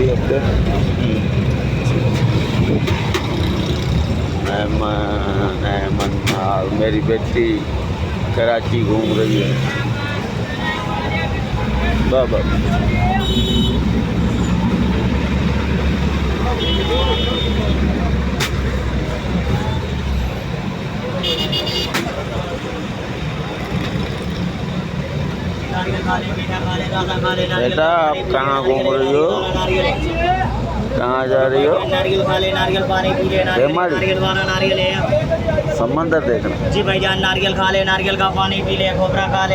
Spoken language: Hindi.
शादी हफ्ते ऐमन और मेरी बेटी कराची घूम रही है। बाबा बेटा आप कहाँ घूम रही हो, कहाँ जा रही हो? नारियल खा ले, नारियल पानी पी ले, नारियल वाला नारियल है। समंदर देखना जी भाईजान, नारियल खा ले, नारियल का पानी पी ले, खोपरा खा ले।